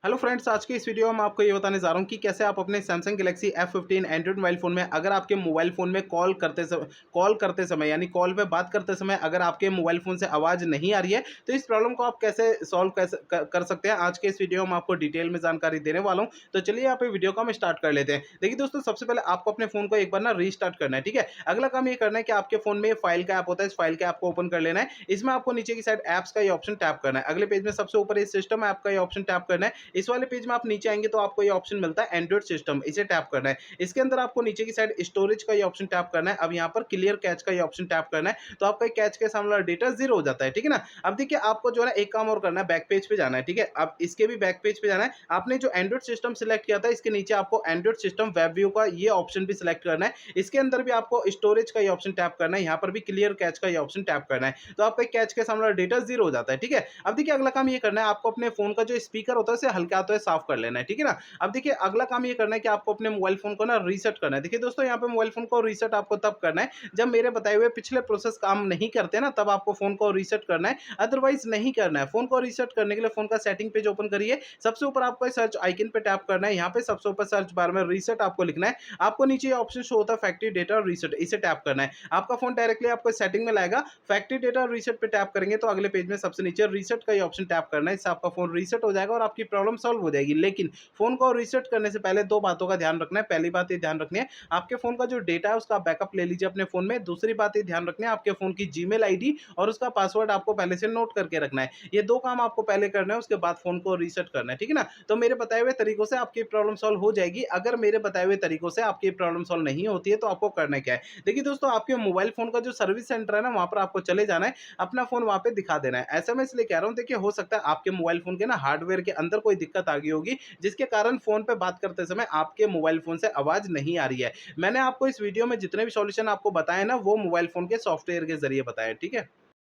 Hello friends, आज के इस वीडियो में मैं आपको ये बताने जा रहा हूँ कि कैसे आप अपने Samsung Galaxy F15 Android mobile phone में अगर आपके मोबाइल फ़ोन में कॉल करते समय यानी कॉल पे बात करते समय अगर आपके मोबाइल फ़ोन से आवाज़ नहीं आ रही है, तो इस प्रॉब्लम को आप कैसे सॉल्व कैसे कर सकते हैं। आज के इस वीडियो में आपको डिटेल में जानकारी देने वाला हूँ। तो चलिए यहाँ पे वीडियो को हम स्टार्ट कर लेते हैं। देखिए दोस्तों, सबसे पहले आपको अपने फ़ोन को एक बार ना रीस्टार्ट करना है, ठीक है। अगला काम ये करना है कि आपके फ़ोन में फाइल का ऐप होता है, इस फाइल के ऐप को ओपन कर लेना है। इसमें आपको नीचे की साइड ऐप्स का ये ऑप्शन टैप करना है। अगले पेज में सबसे ऊपर ये सिस्टम ऐप का ये ऑप्शन टैप करना है। इस वाले पेज में आप नीचे आएँगे तो आपको ये ऑप्शन मिलता है एंड्रॉइड सिस्टम, इसे टैप करना है। इसके अंदर आपको नीचे की साइड स्टोरेज का ये ऑप्शन टैप करना है। अब यहाँ पर क्लियर कैच का ये ऑप्शन टैप करना है, तो आपका कैच के सामने वाला डेटा ज़ीरो हो जाता है, ठीक है ना? अब देखिए, आपको जो है ना एक काम और करना है, बैक पेज पे जाना है, ठीक है? अब इसके भी बैक पेज पे जाना है। आपने जो एंड्रॉइड सिस्टम सिलेक्ट किया था, इसके नीचे आपको एंड्रॉइड सिस्टम वेब व्यू का ये ऑप्शन भी सिलेक्ट करना है। इसके अंदर भी आपको स्टोरेज का ये ऑप्शन टैप करना है, यहाँ पर भी क्लियर कैच का ये ऑप्शन टैप करना है, तो आपका कैच के सामने वाला डेटा ज़ीरो हो जाता है, ठीक है? अब देखिए, अगला काम ये करना है, आपको अपने फ़ोन का जो स्पीकर होता है, उसे हल्के हाथों से साफ कर लेना है, ठीक है ना? अब देखिए, अगला काम ये करना है कि आपको अपने मोबाइल फ़ोन को ना रीसेट करना है। देखिए दोस्तों, यहाँ पे मोबाइल फ़ोन को रीसेट आपको तब करना है जब मेरे बताए हुए पिछले प्रोसेस काम नहीं करते ना, तब आपको फ़ोन को रीसेट करना है, अदरवाइज़ नहीं करना है। फ़ोन को रीसेट करने के लिए फ़ोन का सेटिंग पेज ओपन करिए। सबसे ऊपर आपको सर्च आइकन पे टैप करना है। यहाँ पे सबसे ऊपर सर्च बार में रीसेट आपको लिखना है। आपको नीचे ये ऑप्शन शो होता है फैक्ट्री डेटा रीसेट, इसे टैप करना है। आपका फ़ोन डायरेक्टली आपको सेटिंग में लाएगा। फैक्ट्री डेटा रीसेट पे टैप करेंगे तो अगले पेज में सबसे नीचे रीसेट का ये ऑप्शन टैप करना है। इससे आपका फ़ोन रीसेट हो जाएगा और आपकी प्रॉब्लम सॉल्व हो जाएगी। लेकिन फ़ोन को रीसेट करने से पहले 2 बातों का ध्यान रखना है। पहली बात ये ध्यान रखनी है, आपके फ़ोन का जो डेटा है उसका बैकअप ले लीजिए अपने फ़ोन में। दूसरी बात ये ध्यान रखनी है, आपके फ़ोन की जीमेल आईडी और उसका पासवर्ड आपको पहले से नोट करके रखना है। ये 2 काम आपको पहले करना है, उसके बाद फ़ोन को रीसेट करना है, ठीक है ना? तो मेरे बताए हुए तरीकों से आपकी प्रॉब्लम सॉल्व हो जाएगी। अगर मेरे बताए हुए तरीकों से आपकी प्रॉब्लम सॉल्व नहीं होती है, तो आपको करना क्या है? देखिए दोस्तों, आपके मोबाइल फ़ोन का जो सर्विस सेंटर है ना, वहाँ पर आपको चले जाना है, अपना फ़ोन वहाँ पे दिखा देना है। ऐसा मैं इसलिए कह रहा हूँ, देखिए हो सकता है आपके मोबाइल फ़ोन के ना हार्डवेयर के अंदर कोई दिक्कत आ गई होगी, जिसके कारण फ़ोन पे बात करते समय आपके मोबाइल फ़ोन से आवाज़ नहीं आ रही है। मैंने आपको इस वीडियो में जितने भी सॉल्यूशन आपको बताए ना, वो मोबाइल फ़ोन के सॉफ्टवेयर के ज़रिए बताए, ठीक है?